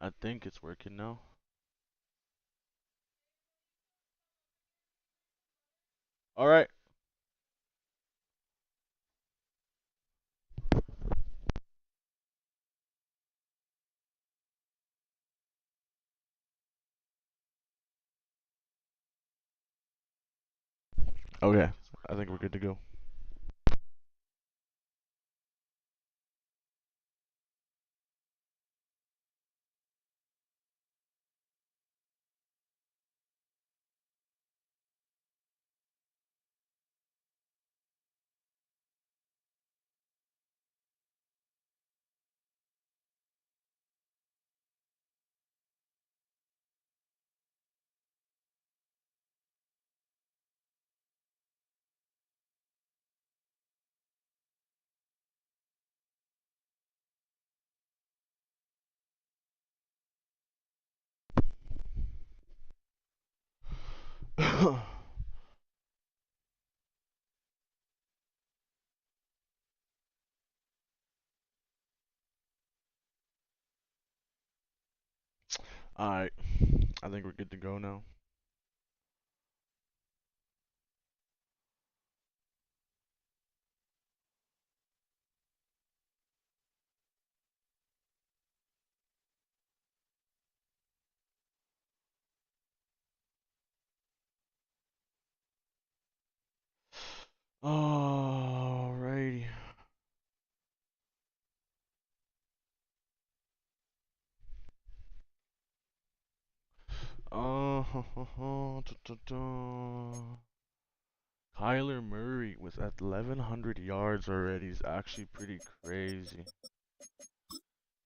I think it's working now. All right. Okay. I think we're good to go. All right. I think we're good to go now. Alrighty. Kyler Murray with 1,100 yards already is actually pretty crazy.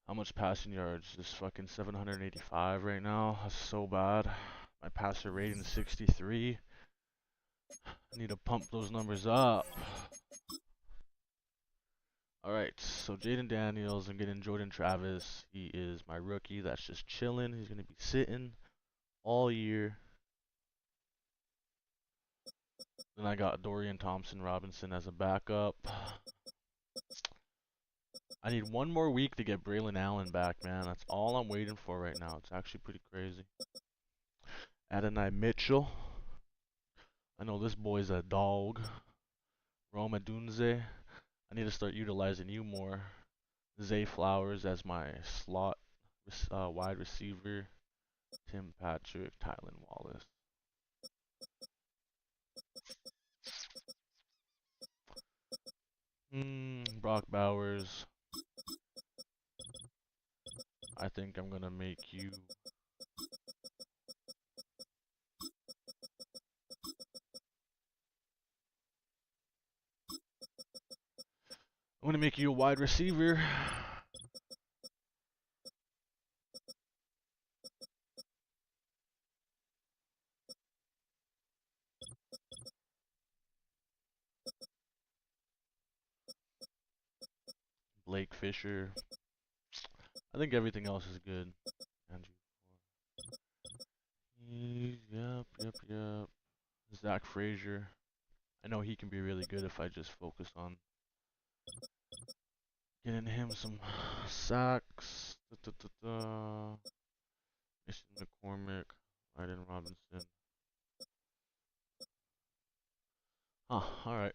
How much passing yards? Just fucking 785 right now. That's so bad. My passer rating is 63. I need to pump those numbers up. Alright, so Jaden Daniels, I'm getting Jordan Travis. He is my rookie that's just chilling. He's going to be sitting all year. Then I got Dorian Thompson Robinson as a backup. I need one more week to get Braylon Allen back, man. That's all I'm waiting for right now. It's actually pretty crazy. Adonai Mitchell. I know this boy's a dog. Roma Dunze. I need to start utilizing you more. Zay Flowers as my slot wide receiver. Tim Patrick, Tylen Wallace. Brock Bowers. I think I'm gonna make you. I'm gonna make you a wide receiver. Blake Fisher. I think everything else is good. Andrew. Yep. Zach Frazier. I know he can be really good if I just focus on getting him some sacks. Mason McCormick. Aiden Robinson. Huh, alright.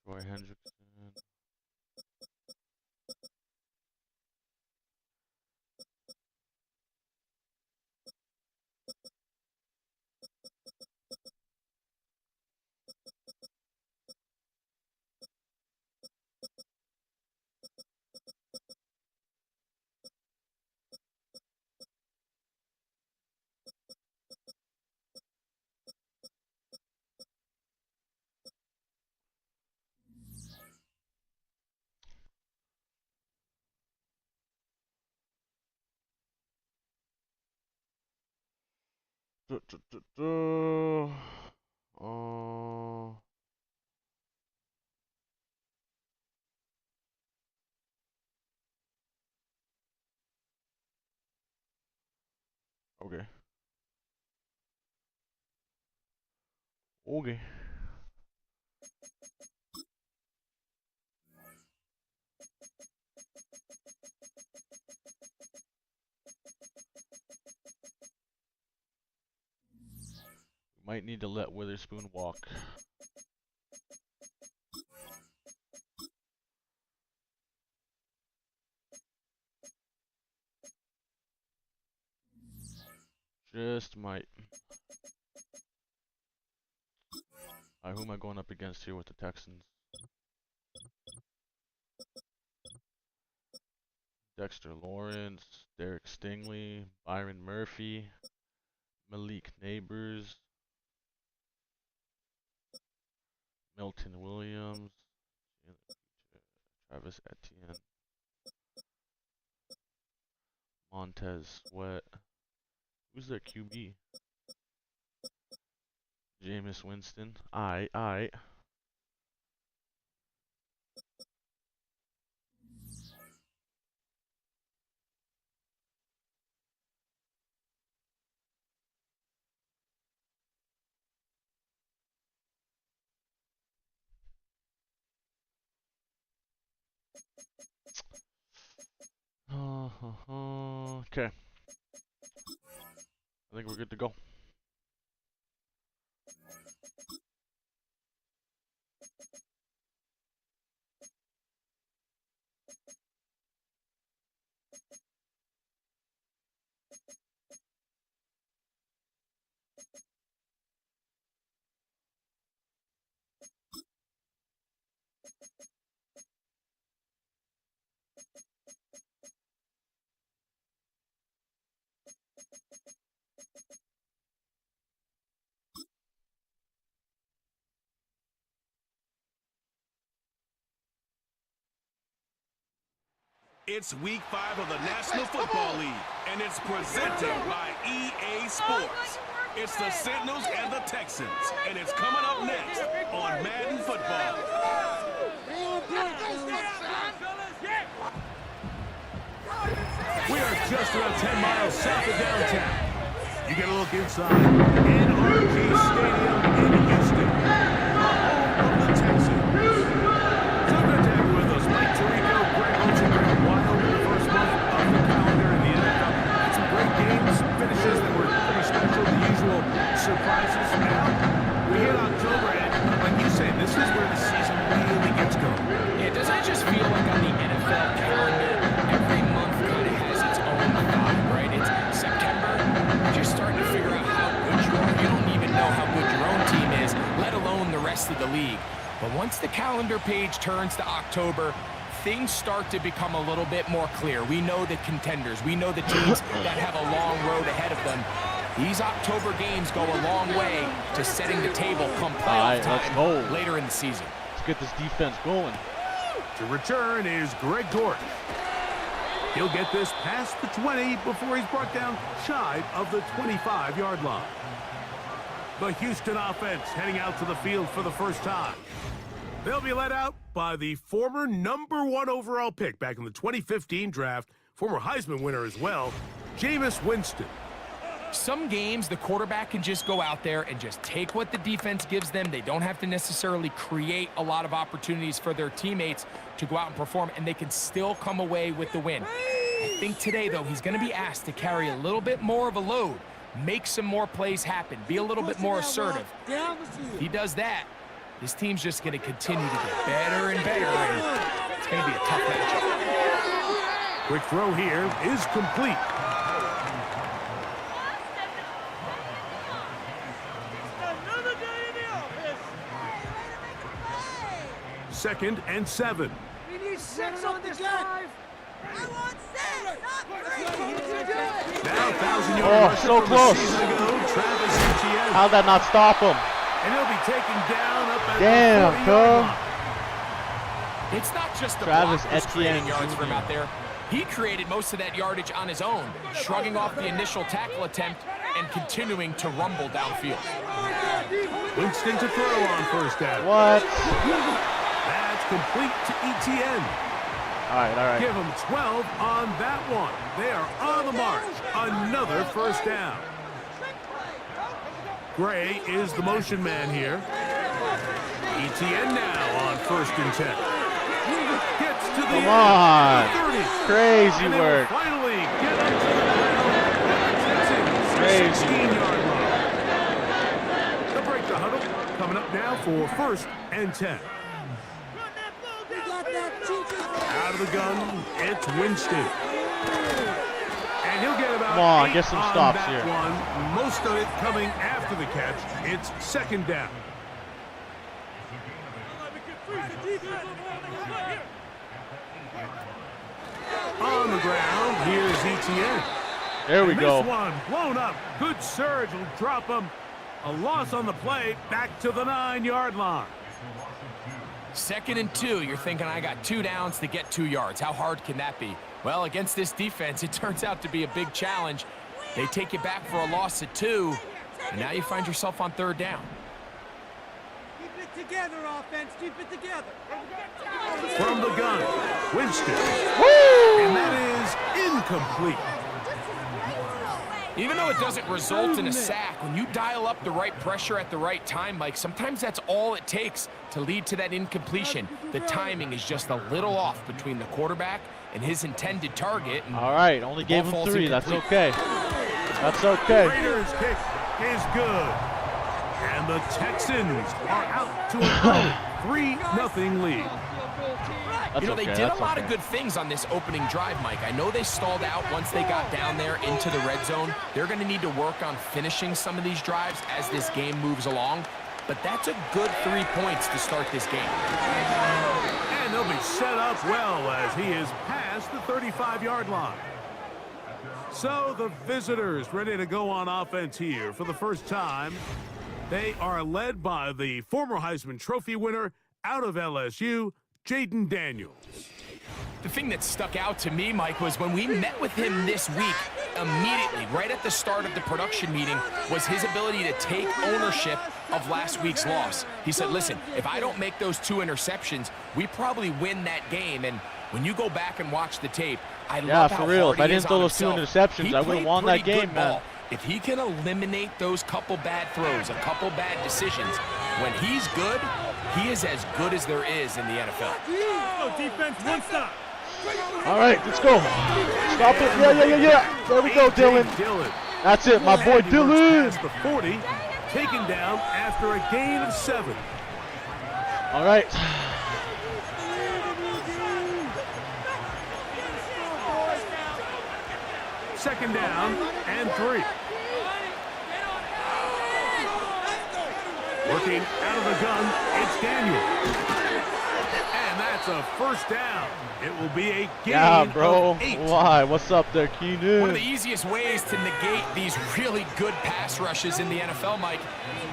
Roy Hendrickson. Duh, duh, duh, duh. Uh, okay. Okay. Might need to let Witherspoon walk. Just might. Alright, who am I going up against here with the Texans? Dexter Lawrence, Derek Stingley, Byron Murphy, Malik Neighbors, Milton Williams, Travis Etienne, Montez Sweat. Who's their QB? Jameis Winston. Aight. Okay. I think we're good to go. It's week 5 of the National Football League, and it's presented by EA Sports. It's the Sentinels and the Texans, and it's coming up next on Madden Football. We are just around 10 miles south of downtown. You get a look inside NRG Stadium in Houston, home of the Texans. So good to have you with us, Mike Tirico, Greg Ocean, Wild in the first month of the calendar in the NFL. Had some great games, finishes that were pretty special, the usual surprises. Now, we hit October, and like you say, this is where the season really gets going. Yeah, doesn't it just feel like on the NFL calendar, every month kind of has its own vibe, right? It's September, you're just starting to figure out how good you are. You don't even know how good your own team is, let alone the rest of the league. But once the calendar page turns to October, things start to become a little bit more clear. We know the contenders. We know the teams that have a long road ahead of them. These October games go a long way to setting the table come playoff time later in the season. Let's get this defense going. To return is Greg Gordon. He'll get this past the 20 before he's brought down shy of the 25-yard line. The Houston offense heading out to the field for the first time. They'll be led out by the former #1 overall pick back in the 2015 draft, former Heisman winner as well, Jameis Winston. Some games, the quarterback can just go out there and just take what the defense gives them. They don't have to necessarily create a lot of opportunities for their teammates to go out and perform, and they can still come away with the win. I think today, though, he's going to be asked to carry a little bit more of a load, make some more plays happen, be a little bit more assertive. If he does that, this team's just going to continue to get better and better, and it's going to be a tough matchup. Quick throw here is complete. Second and 7. We need 6 on this drive. I want 6, not 3. Now 1,000-yard so close. Travis Etienne. How'd that not stop him? And he'll be taken down up at Damn, the 40-yard line. It's not just the Travis block that's creating Etienne yards for him out there. He created most of that yardage on his own, shrugging off the initial tackle attempt and continuing to rumble downfield. Winston to throw on first down. What? That's complete to Etienne. All right. Give him 12 on that one. They are on the march. Another first down. Gray is the motion man here. Etienne now on 1st and 10. Gets to the Come on. 30. Crazy And work. finally get up to the Texans. Crazy. 16-yard line. coming up now for 1st and 10. Out of the gun, it's Winston. And he'll get about Come on, 8 get some on stops that here. one. Most of it coming after the catch. It's 2nd down. On the ground, here's ETN. There we And go. This one blown up. Good surge will drop him. A loss on the play, back to the 9-yard line. 2nd and 2, you're thinking I got 2 downs to get 2 yards. How hard can that be? Well, against this defense, it turns out to be a big challenge. They take you back for a loss at 2, and now you find yourself on 3rd down. Keep it together, offense. Keep it together. From the gun, Winston. Woo! And that is incomplete. Even though it doesn't result in a sack, when you dial up the right pressure at the right time, Mike, sometimes that's all it takes to lead to that incompletion. The timing is just a little off between the quarterback and his intended target. And All right, only the ball gave him falls 3. That's incomplete. okay. That's okay. Raiders kick is good. And the Texans are out to an early 3-0 lead. That's You know, okay. they did That's a lot okay. of good things on this opening drive, Mike. I know they stalled out once they got down there into the red zone. They're going to need to work on finishing some of these drives as this game moves along. But that's a good 3 points to start this game. And they'll be set up well as he is past the 35-yard line. So the visitors ready to go on offense here for the first time. They are led by the former Heisman Trophy winner out of LSU, Jaden Daniels. The thing that stuck out to me, Mike, was when we met with him this week, immediately, right at the start of the production meeting, was his ability to take ownership of last week's loss. He said, listen, if I don't make those 2 interceptions, we probably win that game. And when you go back and watch the tape, I love how for real. hard If I he is didn't throw on those 2 himself. interceptions, He I would have played won that pretty good game, man. ball. If he can eliminate those couple bad throws, a couple bad decisions, when he's good, he is as good as there is in the NFL. Defense, one stop. All right, let's go. Stop it. Yeah. There we go, Dylan. That's it, my boy Dylan. Past the 40, taken down after a gain of 7. All right. Second down and 3. Working out of the gun, it's Daniel. And that's a first down. It will be a gain Yeah, bro. of 8. Why? What's up there, Keenan? One of the easiest ways to negate these really good pass rushes in the NFL, Mike,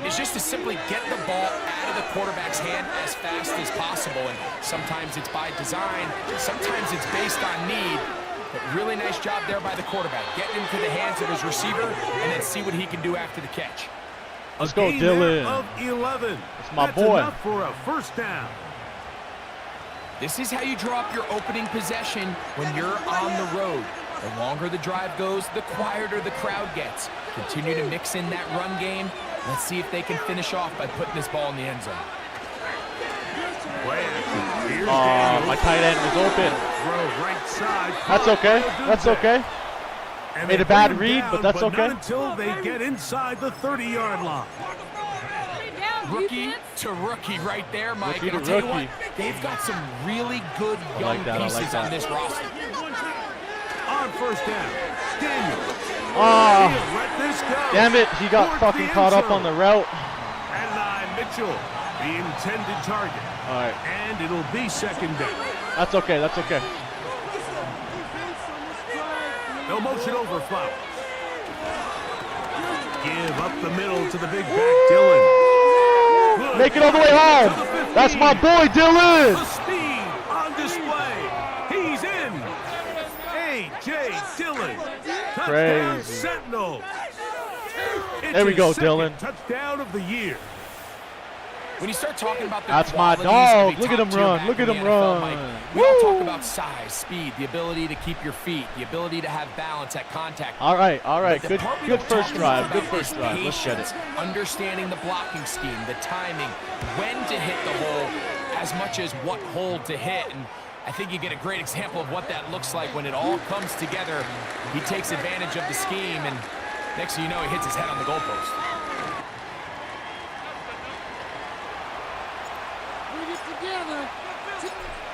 is just to simply get the ball out of the quarterback's hand as fast as possible. And sometimes it's by design, sometimes it's based on need. But really nice job there by the quarterback. Getting into the hands of his receiver and then see what he can do after the catch. Let's go, Gain there Dylan. of 11. That's my That's boy. enough for a first down. This is how you draw up your opening possession when you're on the road. The longer the drive goes, the quieter the crowd gets. Continue to mix in that run game. Let's see if they can finish off by putting this ball in the end zone. Play action. Here's Oh, Daniels. my tight end was open. Throw right side. That's okay. That's okay. And Made they a bad bring him read, down, but that's okay. Not until they get inside the 30-yard line. Rookie to rookie right there, Mike. Rookie And I'll to tell you rookie. what, they've got some really good young like that, I like pieces that. on this roster. On first down, Daniel. Oh, He'll let this go. damn it. He got Towards fucking the caught end up on the zone. route. And Mitchell, the intended target. All right. And it'll be second down. That's okay. That's okay. No motion over Flowers. Give up the middle to the big back, Dylan. Good Make it all the way home. to the 15. That's my boy, The Dylan. speed on display. He's in. A.J. Dillon. Touchdown Crazy. Sentinels. It's There we his go, second Dylan. touchdown of the year. When you start talking about the That's my qualities dog. of a Look at him top-tier run. back Look in at the him NFL, run. Mike, we all talk Woo. about size, speed, the ability to keep your feet, the ability to have balance at contact. All right. All right. But the Good. part we Good don't first talk drive. enough Good about first is drive. Let's get patience, it. understanding the blocking scheme, the timing, when to hit the hole, as much as what hole to hit. And I think you get a great example of what that looks like when it all comes together. He takes advantage of the scheme, and next thing you know, he hits his head on the goalpost.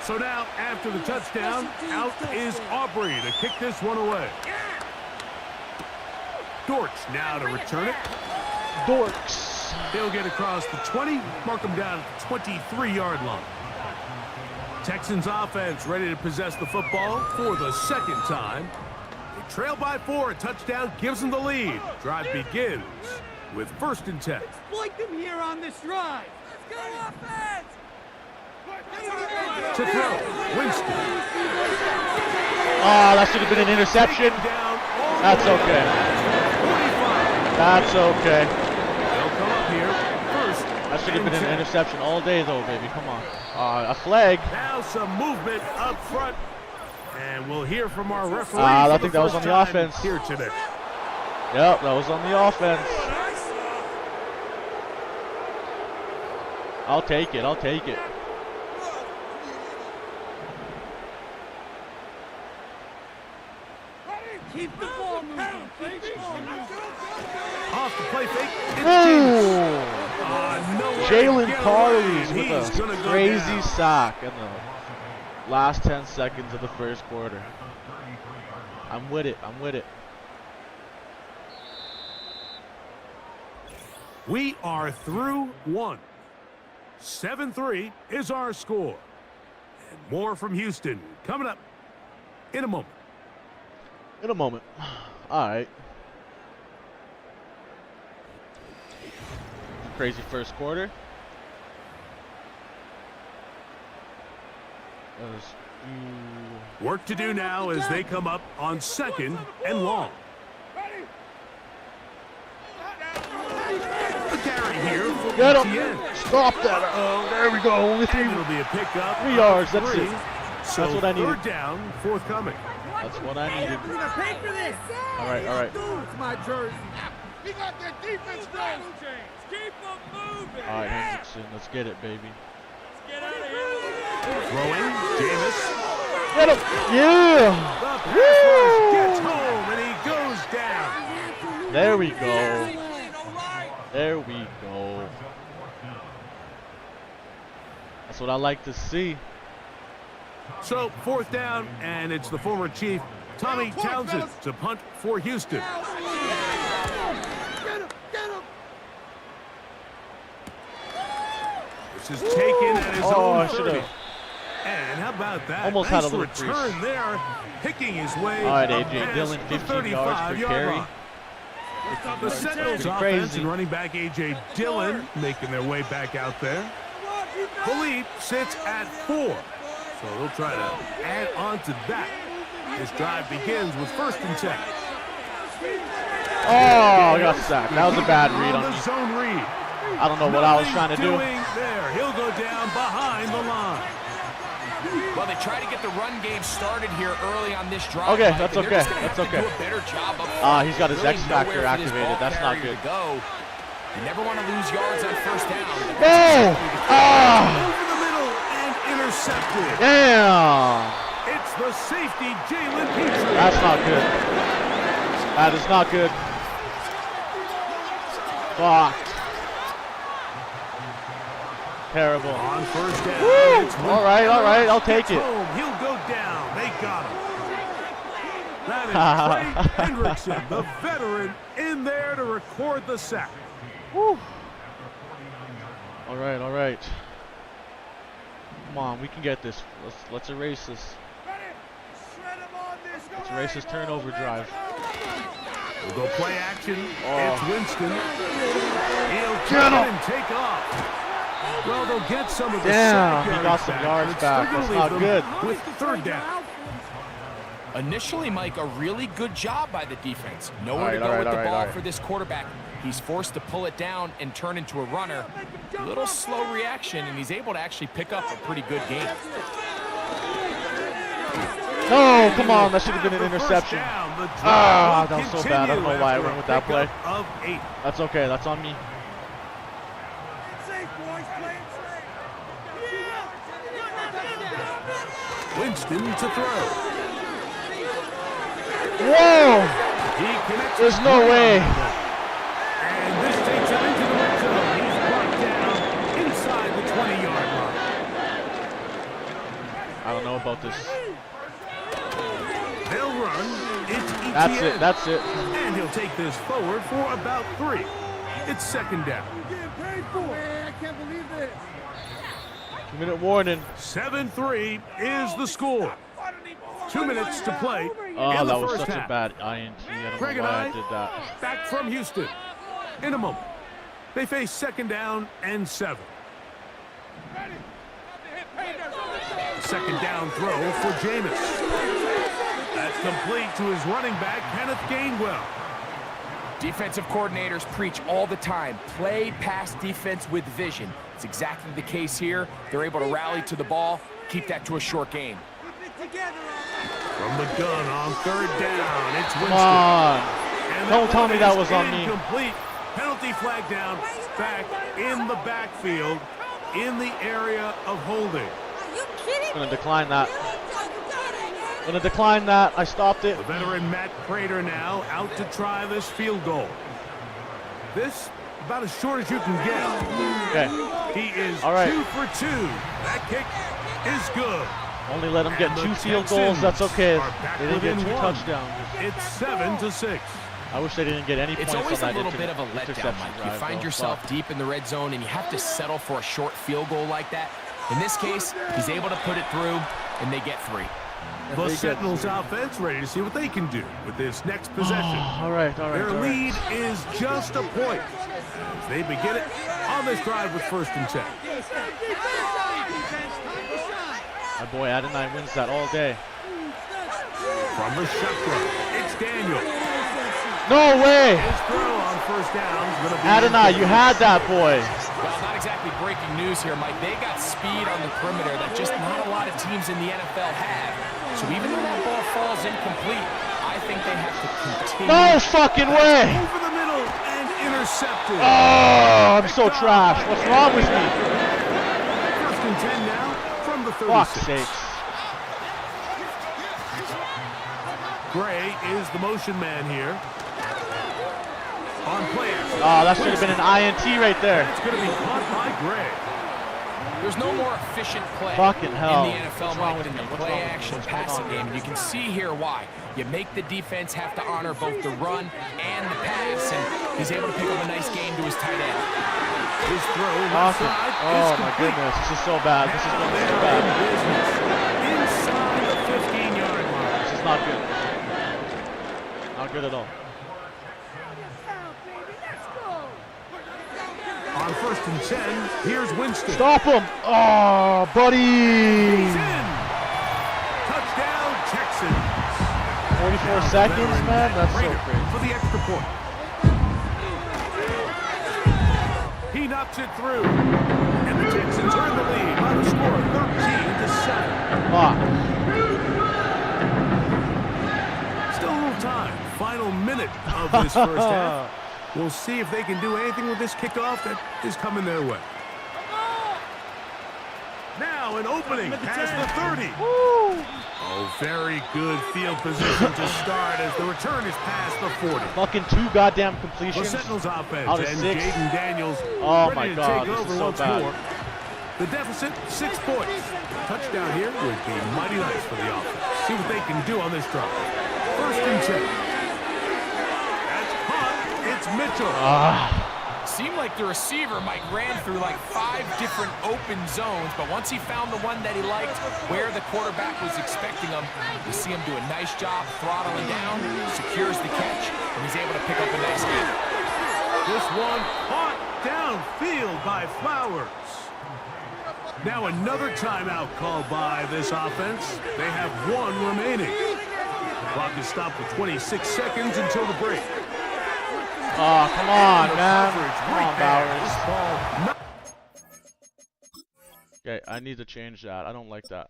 So now, after the touchdown, out is Aubrey to kick this one away. Dortch now to return it. Dorks. He'll get across the 20, mark him down at the 23-yard line. Texans offense ready to possess the football for the second time. They trail by 4. A touchdown gives them the lead. Drive begins with 1st and 10. Exploit them here on this drive. Let's go offense. To throw, Winston. Oh, that should have been an interception. That's okay. That's okay. They'll come up here first. That should have been an interception all day, though, baby. Come on. A flag. Now some movement up front. And we'll hear from our referee. I think that was on the offense. Here today. Yep, that was on the offense. I'll take it. I'll take it. Keep the ball moving. Keep the ball moving. Off the play fake. Ooh. Jalen Carley's with a crazy sack in the last 10 seconds of the first quarter. I'm with it. I'm with it. We are through one. 7-3 is our score. And more from Houston coming up in a moment. In a moment. All right. Crazy first quarter. Work to do now as they come up on 2nd and long. A carry here for Get him. ETN. Stop that. Oh, there we go. Only 3 It'll be a pickup. 3 yards. That's three. it. So That's what I needed. 3rd down, forthcoming. That's what I needed. You're gonna pay for this. All right, all right. It's my jersey. You got that defense down, James. Keep them moving. All right, Hendrickson. Let's get it, baby. Let's get out of here. Throwing, Jameis. Get him. Yeah. The pass rush gets home, and he goes down. There we go. There we go. That's what I like to see. So 4th down, and it's the former Chief, Tommy Townsend, to punt for Houston. Get him. Get him. This is taken at his I own should 30. have. And how about that? Almost nice had a little return crease. there, picking his way. All right, up AJ past Dillon, the 15 yards per 35-yard carry. line. The Sentinels Pretty offense crazy. and running back A.J. Dillon making their way back out there. Philippe sits at 4, so they'll try to add on to that. This drive begins with 1st and 10. Oh, I got sacked. That was a bad read On on the me. zone read. I don't know what I was trying to do. Nothing doing there. He'll go down behind the line. Well, they try to get the run game started here early on this drive. Okay, Mike, that's and they're okay, just gonna that's have to okay. do a better job up He's got his really X factor nowhere for this activated. ball That's not carrier good. to go. You never want to lose yards on 1st down. No! Ah! Over the middle and intercepted. Damn! It's the safety, Jalen Petrie. That's not good. That is not good. Fuck. Terrible. On 1st down. Woo! It's All right, I'll take it. home. He'll go down. They got him. That is Trey Hendrickson, the veteran, in there to record the sack. Woo. All right. Come on, we can get this. Let's erase this. Let's erase this turnover drive. We'll go play action. Oh. It's Winston. He'll Get turn him. and take off. Well, they'll get some of the Damn, sack he got some yards but back. they're That's gonna not leave good. them with 3rd down. Initially, Mike, a really good job by the defense. Nowhere to All go right, with the all ball right. for this quarterback. He's forced to pull it down and turn into a runner. Little slow reaction, and he's able to actually pick up a pretty good game. No, come on, that should have been an The first interception. down, the drive Ah, will that was so bad. I don't know continue why I after went a with that play. pickup of 8. That's okay, that's on me. Winston to throw. Whoa! He connects. There's no way. And this takes him into the red zone. He's brought down inside the 20-yard line. All I don't know about this. They'll run. It's ETN. That's it. That's it. And he'll take this forward for about 3. It's second down. Getting paid for. Man, I can't believe this. 2-minute warning. 7-3 is the score. 2 minutes to play Oh, in the that was first such half. a bad INT. I don't Greg know and why I I did that. back from Houston. In a moment, they face second down and 7. Second down throw for Jameis. That's complete to his running back, Kenneth Gainwell. Defensive coordinators preach all the time, play pass defense with vision. It's exactly the case here. They're able to rally to the ball, keep that to a short game. From the gun on third down, it's Winston. Come on. And Don't tell me that was on me. Incomplete. Penalty flag down, back in the backfield, in the area of holding. Are you kidding I'm gonna me? decline that. Really? I'm gonna decline that. I stopped it. The veteran Matt Prater now out to try this field goal. This about as short as you can get. Okay. He is All right. 2 for 2. That kick is good. Only let them get And the 2 field Texans goals. That's okay. are back They didn't get within 2 1. touchdowns. It's 7-6. I wish they didn't get any points It's always on a that little bit of a interception letdown, Mike. You drive, find though. yourself Fuck. deep in the red zone, and you have to settle for a short field goal like that. In this case, he's able to put it through, and they get 3. The Sentinels offense ready to see what they can do with this next possession. All right. Their lead is just a point. As they begin it on this drive with 1st and 10. My boy Adonai wins that all day. From the shotgun, it's Daniel. No way! His throw on 1st down is going to be Adonai, you had that, boy. Well, not exactly breaking news here, Mike. They got speed on the perimeter that just not a lot of teams in the NFL have. So even though that ball falls incomplete, I think they have to continue. No fucking way! over the middle and intercepted. Oh, I'm so trash. What's wrong with me? 1st and 10 now from the 36. Fuck's sakes. Gray is the motion man here. On play action. Oh, that should have been an INT right there. It's going to be caught by Gray. There's no more efficient play Fucking hell. in the NFL, What's wrong Mike, with than me? the What's wrong with me? play-action What's going passing on game. here? And you can see here why. You make the defense have to honor both the run and the pass, and he's able to pick up a nice game to his tight end. His throw Awesome. inside Oh is my complete. goodness, this is so bad. This is going to be so They're in bad. business. Inside the 15-yard line. This is not good. Not good at all. On 1st and 10, here's Winston. Stop him! Oh, buddy! He's in. Touchdown, Texans. 44 seconds, man? That's so crazy. For the extra point. He knocks it through. And the Texans are in the lead by the score of 13-7. Fuck. Still a little time. Final minute of this first half. We'll see if they can do anything with this kickoff that is coming their way. Now an opening past the 30. Oh, very good field position to start as the return is past the 40. Fucking 2 goddamn The completions. Sentinels offense Out of and 6. Jaden Daniels Oh ready my to God, take this over is so once bad. more. The deficit, 6 points. Touchdown here would be mighty nice for the offense. See what they can do on this drive. 1st and 10. That's caught. It's Mitchell. Seemed like the receiver, Mike, ran through like 5 different open zones, but once he found the one that he liked, where the quarterback was expecting him, you see him do a nice job throttling down, secures the catch, and he's able to pick up a nice game. This one caught downfield by Flowers. Now another timeout called by this offense. They have 1 remaining. The clock is stopped with 26 seconds until the break. Oh, come on, man. Coverage Come right on, there. This Bowers. ball Okay, I need to change that. I don't like that.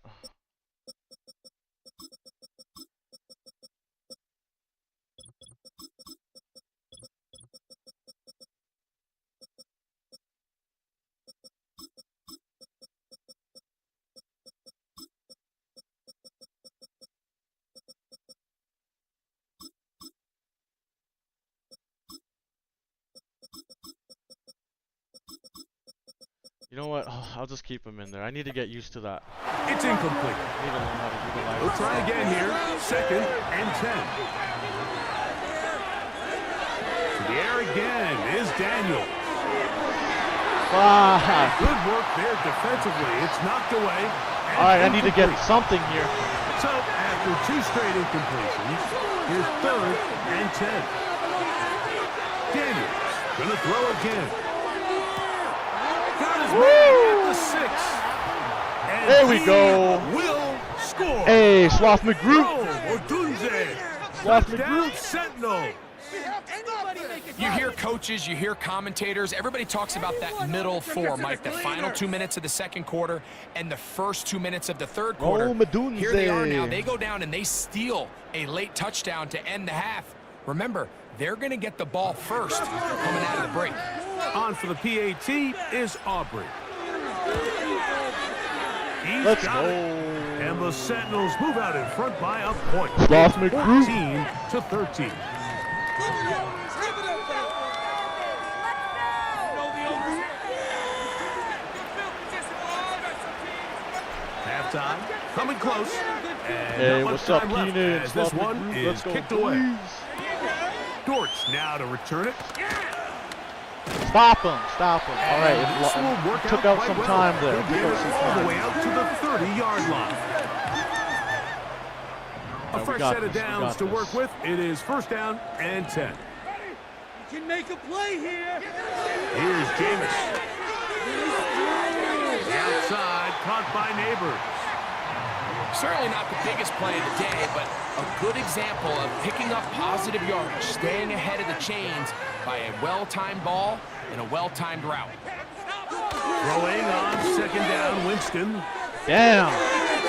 You know what? I'll just keep him in there. I need to get used to that. It's incomplete. I need to learn how to utilize We'll try again here. 2nd and 10. To the air again is Daniels. Good work there defensively. It's knocked away. All right, I need to get something here. So after 2 straight incompletions, here's 3rd and 10. Daniels gonna throw again. Got his man at the 6. And There we he go. will score. Hey, Sloth McGrew. Oh, Odunze. Sloth Touchdown McGrew. Sentinels. You hear coaches, you hear commentators, everybody talks about that middle 4, Mike, the final 2 minutes of the 2nd quarter and the first 2 minutes of the 3rd quarter. Madunze. Here they are now. They go down and they steal a late touchdown to end the half. Remember, they're going to get the ball first coming out of the break. On for the PAT is Aubrey. Let's got go. it. And the Sentinels move out in front by a point. Sloth It's McGrew. 14-13. Halftime, coming close. And Hey, not much what's up, time left Keenan? as Sloth this one McGrew. is Let's go, kicked away. boys. Dortch now to return it. Stop him. Stop him. All right, And this will work took out out quite some well. time there. He'll Took get out it some all the time. way out to the 30-yard line. A we fresh got set of this, we downs got to this. work with. It is 1st down and 10. You can make a play here. Here's Jameis. Outside, caught by Neighbors. Certainly not the biggest play of the day, but a good example of picking up positive yardage, staying ahead of the chains by a well-timed ball and a well-timed route. Throwing on 2nd down, Winston. Damn.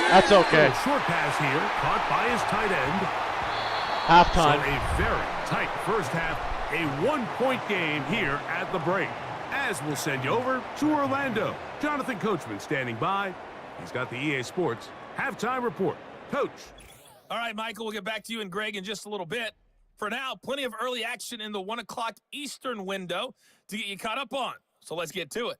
That's okay. A short pass here, caught by his tight end. Halftime. So a very tight first half, a 1-point game here at the break. As we'll send you over to Orlando. Jonathan Coachman standing by. He's got the EA Sports halftime report. Coach. All right, Michael, we'll get back to you and Greg in just a little bit. For now, plenty of early action in the 1 o'clock Eastern window to get you caught up on. So let's get to it.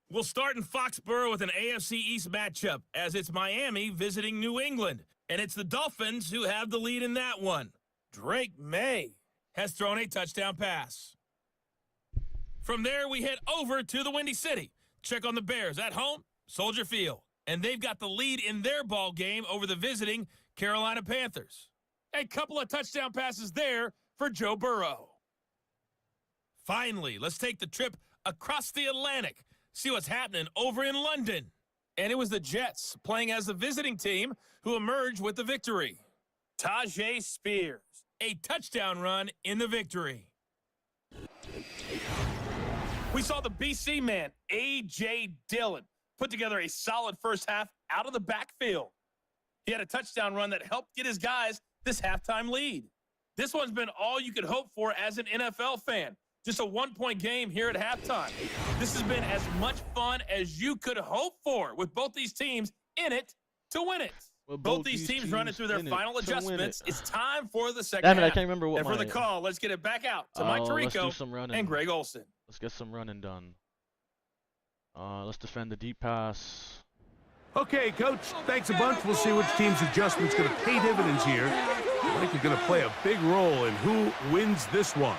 We'll start in Foxborough with an AFC East matchup as it's Miami visiting New England. And it's the Dolphins who have the lead in that one. Drake May has thrown a touchdown pass. From there, we head over to the Windy City. Check on the Bears at home, Soldier Field. And they've got the lead in their ball game over the visiting Carolina Panthers. A couple of touchdown passes there for Joe Burrow. Finally, let's take the trip across the Atlantic, see what's happening over in London. And it was the Jets playing as the visiting team who emerged with the victory. Tajay Spears, a touchdown run in the victory. We saw the BC man, A.J. Dillon, put together a solid first half out of the backfield. He had a touchdown run that helped get his guys this halftime lead. This one's been all you could hope for as an NFL fan. Just a 1-point game here at halftime. This has been as much fun as you could hope for with both these teams in it to win it. Well, Both these teams running through their in it final to win adjustments. it. It's time for the second Damn it, I half. can't remember what And for my... the call, let's get it back out to Mike let's do Tirico some running. and Greg Olson. Let's get some running done. Let's defend the deep pass. Okay, Coach, thanks a bunch. We'll see which team's adjustment's going to pay dividends here. I think you're going to play a big role in who wins this one.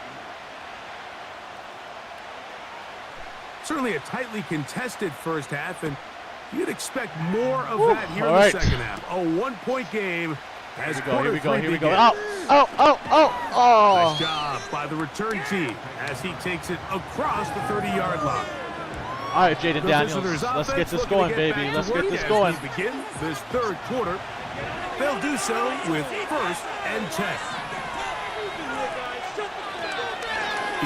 Certainly a tightly contested first half, and you'd expect more of that here in the second half. A 1-point game as Here we go. begins. Oh! Nice job by the return team as he takes it across the 30-yard line. All right, Jaden Daniels, let's get this going, baby. Let's get this going. We begin this third quarter. They'll do so with 1st and 10.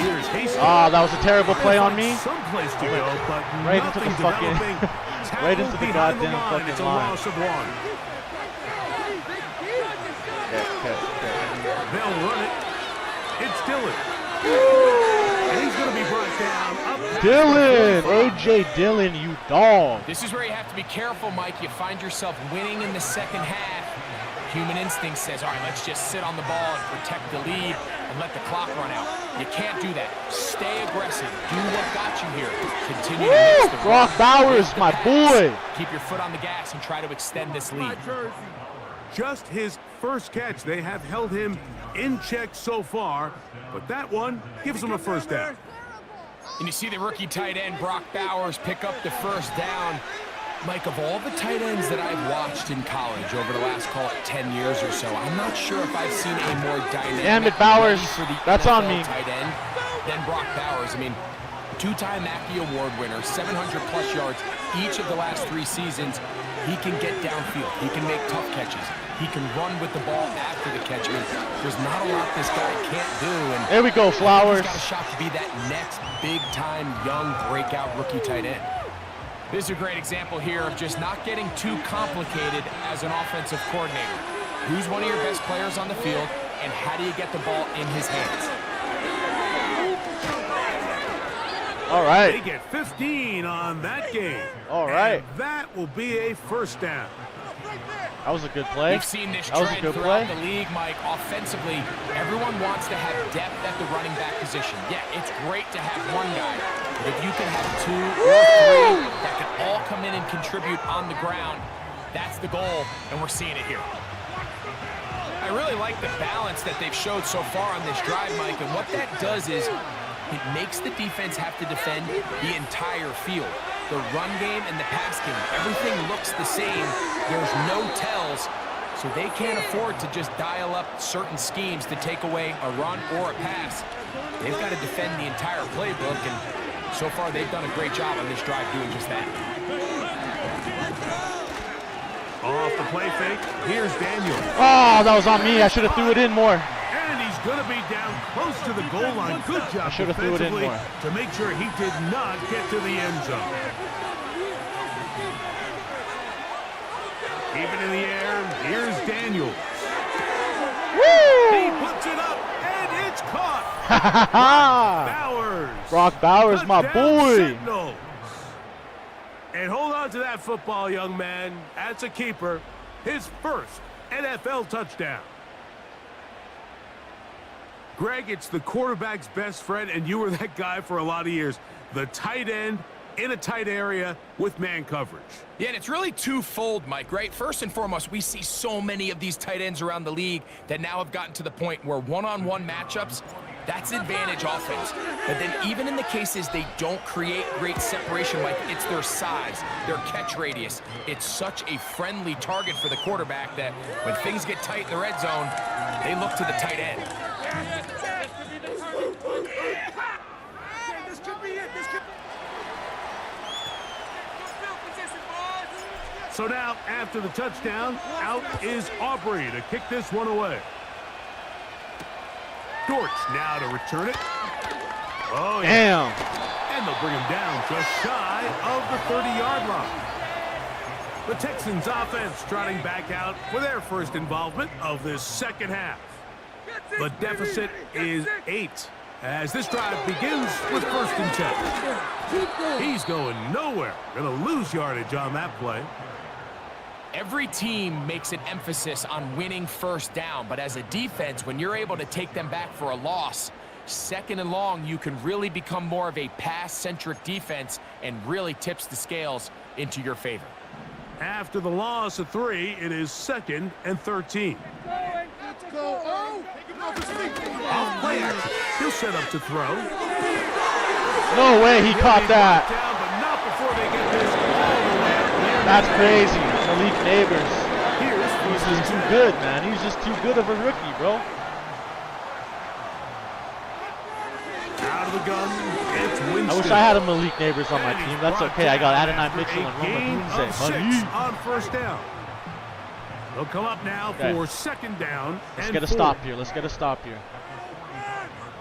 Here's Hastings. That was a terrible play on me. Someplace to go, but Right into the fucking, right into the goddamn fucking It's a line. loss of 1. Okay. They'll run it. It's Dillon. And he's going going to be brought down. Dylan, A.J. Dillon, you dog. This is where you have to be careful, Mike. You find yourself winning in the second half. Human instinct says, all right, let's just sit on the ball and protect the lead and let the clock run out. You can't do that. Stay aggressive. Do what got you here. Continue to mix the Brock Bowers, my boy. Keep your foot on the gas and try to extend this lead. Just his first catch. They have held him in check so far, but that one gives him a first down. And you see the rookie tight end, Brock Bowers, pick up the first down. Mike, of all the tight ends that I've watched in college over the last, call it 10 years or so, I'm not sure if I've seen a more dynamic Damn it, Bowers. for the That's NFL on me. tight end than Brock Bowers. I mean, two-time Mackey Award winner, 700-plus yards each of the last 3 seasons. He can get downfield. He can make tough catches. He can run with the ball after the catch. I mean, there's not a lot this guy can't do. And there we go, Flowers. He's got a shot to be that next big-time young breakout rookie tight end. This is a great example here of just not getting too complicated as an offensive coordinator. Who's one of your best players on the field, and how do you get the ball in his hands? All right. They get 15 on that game. All right. And that will be a first down. That was a good play. We've seen this That was a trend good throughout play. the league, Mike. Offensively, everyone wants to have depth at the running back position. Yeah, it's great to have one guy, but if you can have 2 or 3 that can all come in and contribute on the ground, that's the goal, and we're seeing it here. I really like the balance that they've showed so far on this drive, Mike, and what that does is it makes the defense have to defend the entire field. The run game and the pass game, everything looks the same. There's no tells, so they can't afford to just dial up certain schemes to take away a run or a pass. They've got to defend the entire playbook, and so far they've done a great job on this drive doing just that. Off the play fake, here's Daniel. Oh, that was on me. I should have threw it in more. And he's going to be down close to the goal line. Good job should have threw it in defensively more. to make sure he did not get to the end zone. Keeping in the air, here's Daniels. He puts it up, and it's caught. Bowers. Brock Bowers, my Touchdown, boy. Sentinels. And hold on to that football, young man. That's a keeper. His first NFL touchdown. Greg, it's the quarterback's best friend, and you were that guy for a lot of years. The tight end in a tight area with man coverage. Yeah, and it's really twofold, Mike, right? First and foremost, we see so many of these tight ends around the league that now have gotten to the point where one-on-one matchups, that's advantage offense. But then even in the cases they don't create great separation, Mike, it's their size, their catch radius. It's such a friendly target for the quarterback that when things get tight in the red zone, they look to the tight end. This could be it. This could be So now, after the touchdown, out is Aubrey to kick this one away. Dortch now to return it. Oh, yeah. Damn. And they'll bring him down just shy of the 30-yard line. The Texans offense trotting back out for their first involvement of this second half. The deficit is 8 as this drive begins with 1st and 10. He's going nowhere. Going to lose yardage on that play. Every team makes an emphasis on winning first down, but as a defense, when you're able to take them back for a loss, 2nd and long, you can really become more of a pass-centric defense and really tips the scales into your favor. After the loss of 3, it is 2nd and 13. Go. Oh! Off play action. He'll set up to throw. No way he caught that. Down, but not before they get this all the way up near That's crazy. Malik Neighbors. Here's He's first and just too 10. good, man. He's just too good of a rookie, bro. Out of the gun, it's Winston. I wish I had a Malik Neighbors on my And team. he's That's brought okay. I got down Adonai after Mitchell a and gain Roma of Dunze. 6 on first down. They'll come up now Okay. for 2nd down. Let's and get a 4. stop here. Let's get a stop here.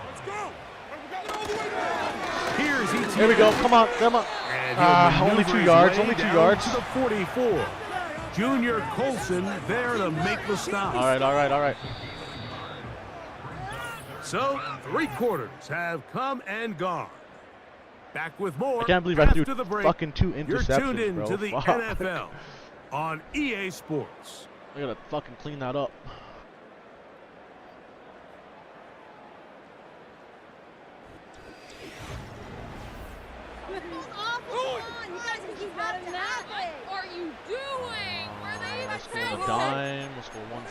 Let's go! We got it all the way down! Here's ETN. Here we go. Come on. Come on. And he'll Only maneuver 2 his yards. way Only 2 down yards. to the 44. Junior Colson there to make the stop. All right. All right. All right. So, 3 quarters have come and gone. Back with more. I can't believe I threw after the break. fucking 2 You're tuned interceptions, in bro. to the Fuck. NFL on EA Sports. I gotta fucking clean that up. What are you doing? Were they even Let's go a dime. Let's go 1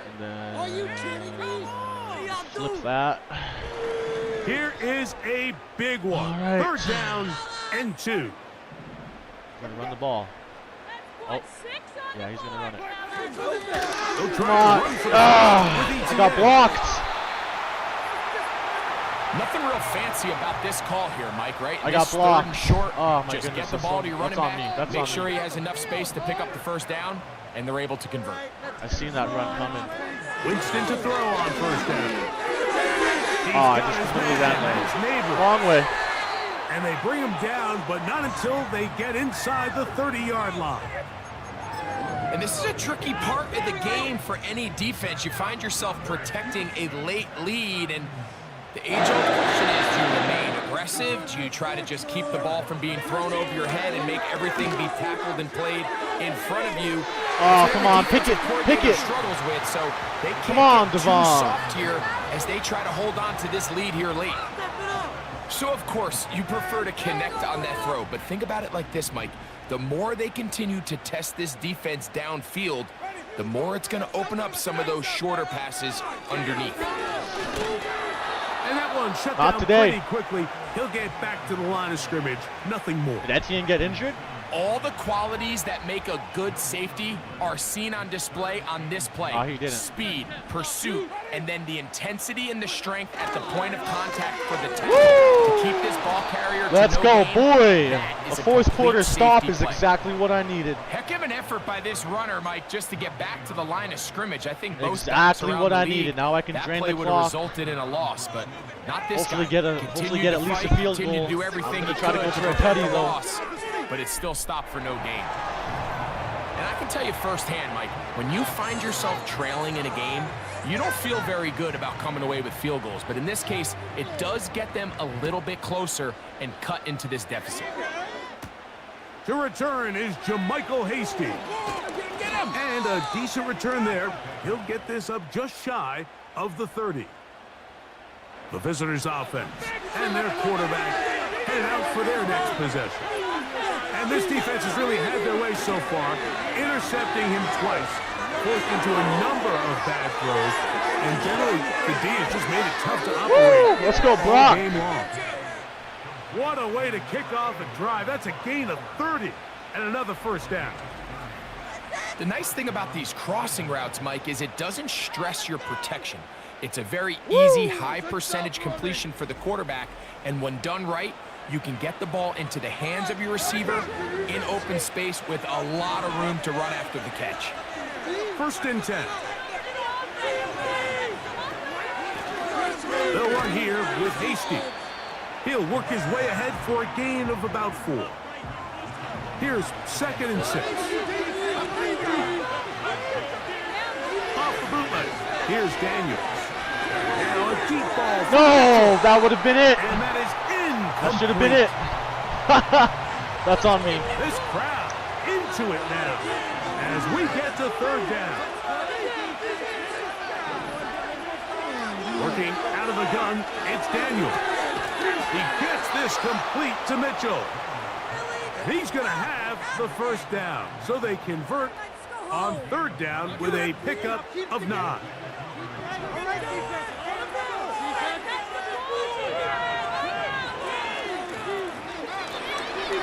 and then flip that. Here is a big one. All right. 3rd down and 2. Gonna run the ball. Oh, yeah, he's gonna run it. They'll Come try on. to run for I got blocked. Nothing real fancy about this call here, Mike, right? I got This 3rd blocked. and short. Oh, my Just goodness, get the ball to your running that's on back. me. That's make on sure me. he has enough space to pick up the 1st down, and they're able to convert. I seen that run coming. Winston to throw on 1st down. He's Oh, I got just his completely man, ran his neighbor. Wrong way. And they bring him down, but not until they get inside the 30-yard line. And this is a tricky part of the game for any defense. You find yourself protecting a late lead, and the age-old question is, do you remain aggressive? Do you try to just keep the ball from being thrown over your head and make everything be tackled and played in front of you? Oh, come on, pick it, pick it. Struggles with, so they can't Come on, get too Devon. soft here as they try to hold on to this lead here late. So, of course, you prefer to connect on that throw, but think about it like this, Mike. The more they continue to test this defense downfield, the more it's going to open up some of those shorter passes underneath. And that one shut Not down today. pretty quickly. He'll get back to the line of scrimmage. Nothing more. Did Etienne get injured? All the qualities that make a good safety are seen on display on this play. Oh, he didn't. Speed, pursuit, and then the intensity and the strength at the point of contact for the tackle to keep this ball carrier to Let's no go, gain. boy. That is A a 4th complete quarter stop safety is play. exactly what I needed. Heck of an effort by this runner, Mike, just to get back to the line of scrimmage. I think most Exactly backs what around I the league, needed. Now I can that drain play the would have clock. resulted in a loss, but not this Hopefully guy. get a- Continue hopefully get to at least a fight, field continue goal. to do everything I'm gonna he try to could go for a prevent tutty, the though. loss, but it's still stopped for no gain. And I can tell you firsthand, Mike, when you find yourself trailing in a game, you don't feel very good about coming away with field goals. But in this case, it does get them a little bit closer and cut into this deficit. To return is Jermichael Hasty. And a decent return there. He'll get this up just shy of the 30. The visitors' offense and their quarterback headed out for their next possession. And this defense has really had their way so far, intercepting him twice, forced into a number of bad throws, and generally the D has just made it tough to operate. Let's go, all Brock. game long. What a way to kick off a drive. That's a gain of 30 and another 1st down. The nice thing about these crossing routes, Mike, is it doesn't stress your protection. It's a very easy, high percentage completion for the quarterback, and when done right, you can get the ball into the hands of your receiver in open space with a lot of room to run after the catch. 1st and 10. They'll run here with Hasty. He'll work his way ahead for a gain of about 4. Here's 2nd and 6. Off the bootleg. Here's Daniels. Now a deep ball. No, that would have been it. And that is incomplete. That should have been it. That's on me. This crowd into it now as we get to 3rd down. Working out of the gun, it's Daniel. He gets this complete to Mitchell. He's going to have the 1st down, so they convert on 3rd down with a pickup of 9.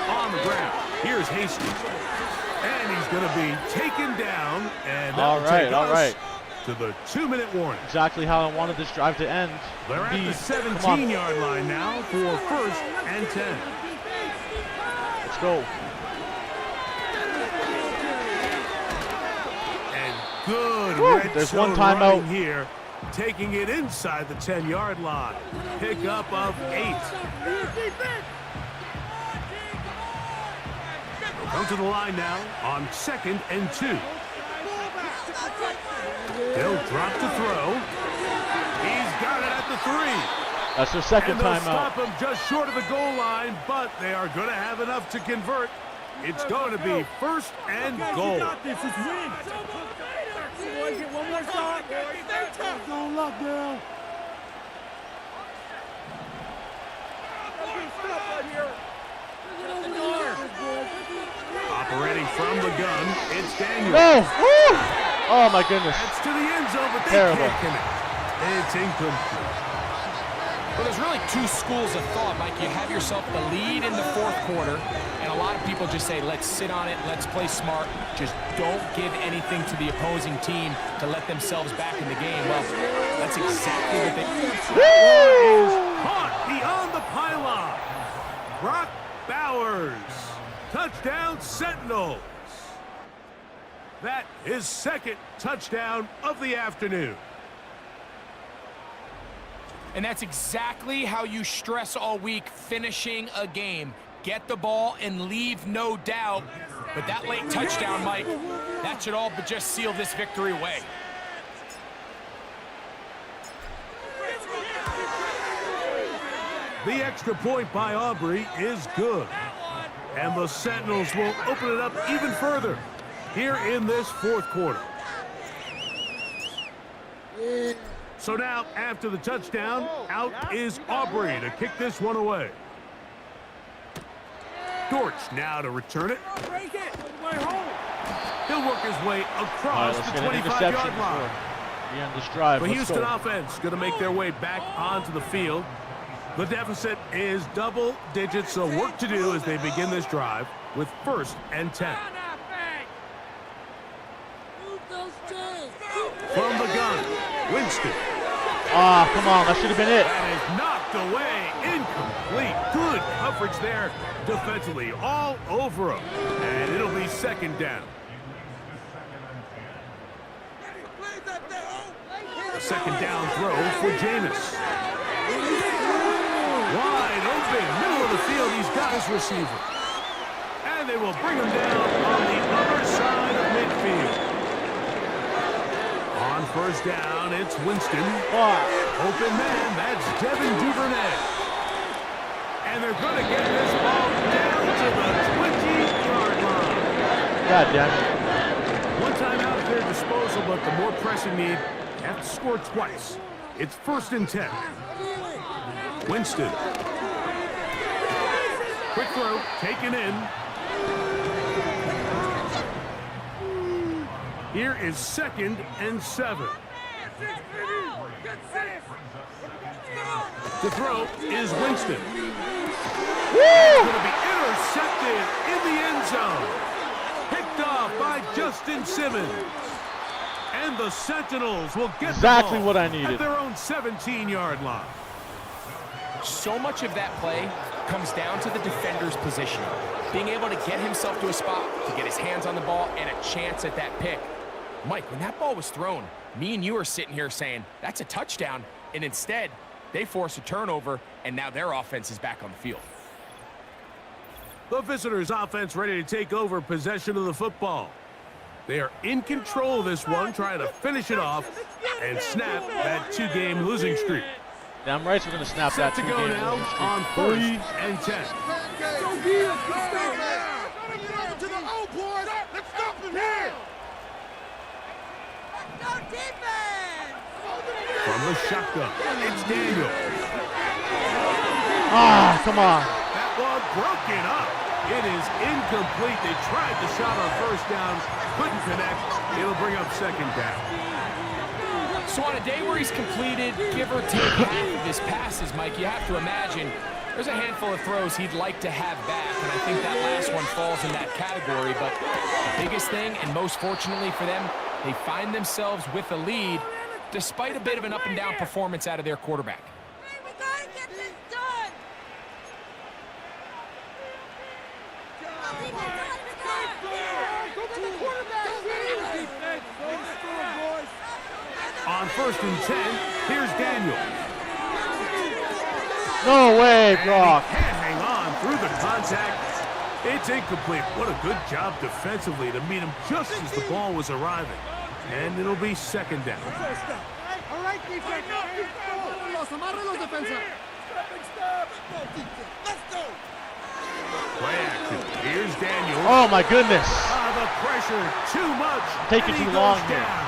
On the ground, here's Hastings. And he's going to be taken down, and that'll take us to the 2-minute warning. Exactly how I wanted this drive to end. They're at the 17-yard line now for 1st and 10. Let's go. And good red There's zone one timeout running here, taking it inside the 10-yard line. Pickup of 8. They'll come to the line now on 2nd and 2. They'll drop to throw. He's got it at the 3. That's their second And they'll timeout. stop them just short of the goal line, but they are going to have enough to convert. It's going to be first and goal. You got this. It's win. Boys, get one more shot. Don't lock down. Operating from the gun, it's Daniel. No! Woo! Oh my goodness. That's to the end zone, but they Terrible. can't connect. It's incomplete. Well, there's really two schools of thought, Mike. You have yourself the lead in the fourth quarter, and a lot of people just say, let's sit on it, let's play smart, just don't give anything to the opposing team to let themselves back in the game. Well, that's exactly what they... Is caught beyond the pylon. Brock Bowers. Touchdown, Sentinels. That is second touchdown of the afternoon. And that's exactly how you stress all week, finishing a game. Get the ball and leave no doubt. But that late touchdown, Mike, that should all but just seal this victory away. The extra point by Aubrey is good. And the Sentinels will open it up even further here in this fourth quarter. So now, after the touchdown, out is Aubrey to kick this one away. Dortch now to return it. He'll work his way across the 25-yard line. Yeah, this drive. The Let's Houston go. offense going to make their way back onto the field. The deficit is double digits, so work to do as they begin this drive with 1st and 10. From the gun, Winston. Ah, come on, that should have been it. That is knocked away, incomplete. Good coverage there defensively, all over him. And it'll be second down. A second down throw for Jameis. Wide open, middle of the field, he's got his receiver. And they will bring him down on the other side of midfield. On first down, it's Winston. Open man, that's Devin Duvernay. And they're going to get this ball down to the 20-yard line. God damn it. One time out at their disposal, but the more pressing need, have to score twice. It's 1st and 10. Winston. Quick throw, taken in. Here is 2nd and 7. The throw is Winston. It's going to be intercepted in the end zone. Picked off by Justin Simmons. And the Sentinels will get Exactly the ball what I needed. at their own 17-yard line. So much of that play comes down to the defender's positioning. Being able to get himself to a spot, to get his hands on the ball, and a chance at that pick. Mike, when that ball was thrown, me and you are sitting here saying, that's a touchdown, and instead, they force a turnover, and now their offense is back on the field. The visitors' offense ready to take over possession of the football. They are in control of this one, trying to finish it off and snap that 2-game losing streak. Damn right we're going to snap Set that to go 2-game now losing streak. on 3rd and 10. To the old boys. Let's stop him here. No defense! From the shotgun, it's Daniel. Ah, come on. That ball broken up. It is incomplete. They tried the shot on first down, couldn't connect. It'll bring up second down. So on a day where he's completed, give or take half of his passes, Mike, you have to imagine there's a handful of throws he'd like to have back, and I think that last one falls in that category. But the biggest thing, and most fortunately for them, they find themselves with a lead despite a bit of an up-and-down performance out of their quarterback. Hey, we gotta get this done! On 1st and 10, here's Daniel. No way, Brock. And he can't hang on through the contact. It's incomplete. What a good job defensively to meet him just as the ball was arriving. And it'll be second down. All right, defense. Los amarra los defensa. Play action. Here's Daniels. Oh my goodness. The pressure too much. Taking and he too long goes here. down.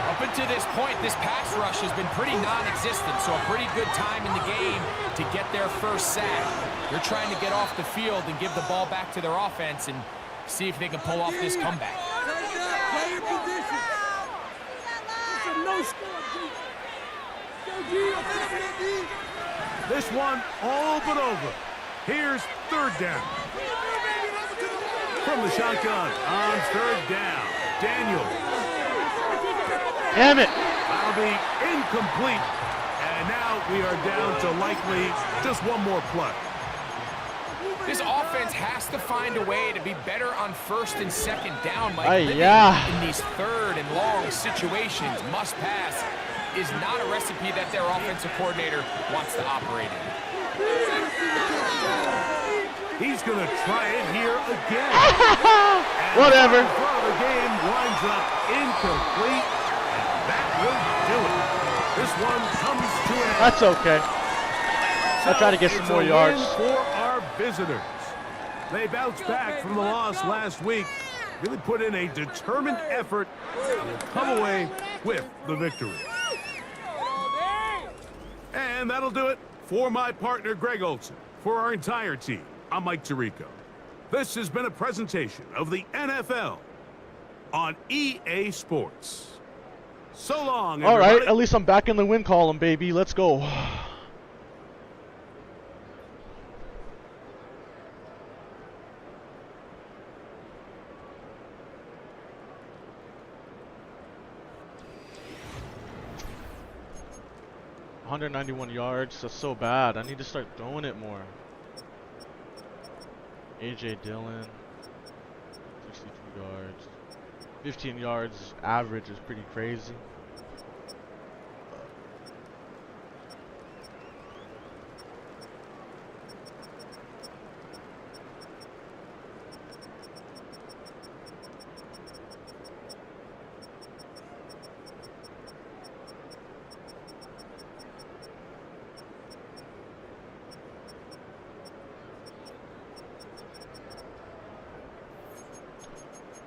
Up until this point, this pass rush has been pretty non-existent, so a pretty good time in the game to get their first sack. They're trying to get off the field and give the ball back to their offense and see if they can pull off this comeback. Play in position. It's a no score, This one all but over. Here's third down. From the shotgun on third down. Daniel. Damn it. That'll be incomplete. And now we are down to likely just one more play. This offense has to find a way to be better on first and second down. Like living in these third and long situations, must pass is not a recipe that their offensive coordinator wants to operate in. He's going to try it here again. Whatever. The game winds up incomplete. And that will do it. This one comes to an end. That's okay. I'll try to get some more yards. It's a win for our visitors. They bounced back from the loss last week. Really put in a determined effort and come away with the victory. And that'll do it for my partner, Greg Olson. For our entire team, I'm Mike Tirico. This has been a presentation of the NFL on EA Sports. So long, everybody. All right, at least I'm back in the win column, baby. Let's go. $191 yards. That's so bad. I need to start throwing it more. AJ Dillon, 62 yards. 15 yards average is pretty crazy.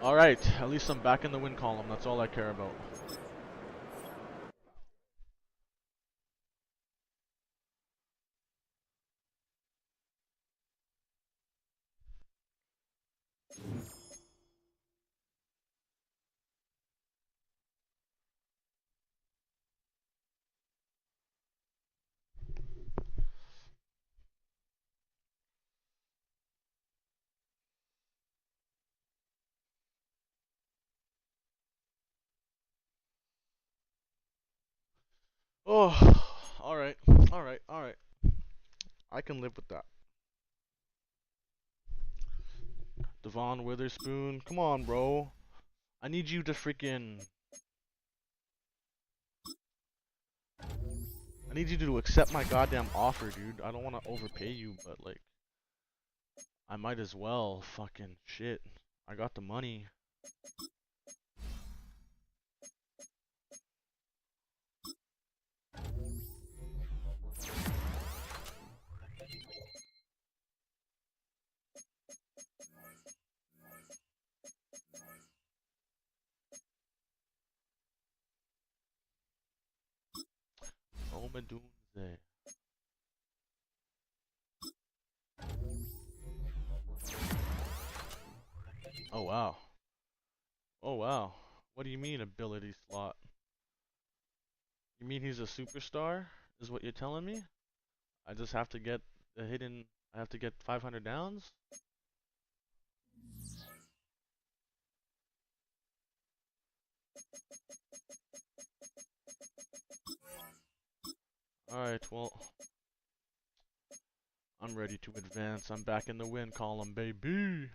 Alright, at least I'm back in the win column. That's all I care about. Oh, alright, alright, alright. I can live with that. Devon Witherspoon, come on, bro. I need you to freaking... I need you to accept my goddamn offer, dude. I don't want to overpay you, but like... I might as well. Fucking shit. I got the money. Doomsday. Oh wow. Oh wow. What do you mean ability slot? You mean he's a superstar? Is what you're telling me? I just have to get the hidden. I have to get 500 downs? Alright, well, I'm ready to advance. I'm back in the win column, baby.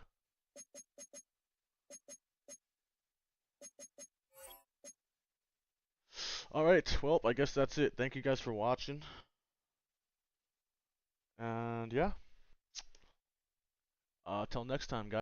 Alright, well, I guess that's it. Thank you guys for watching. And yeah. Till next time, guys.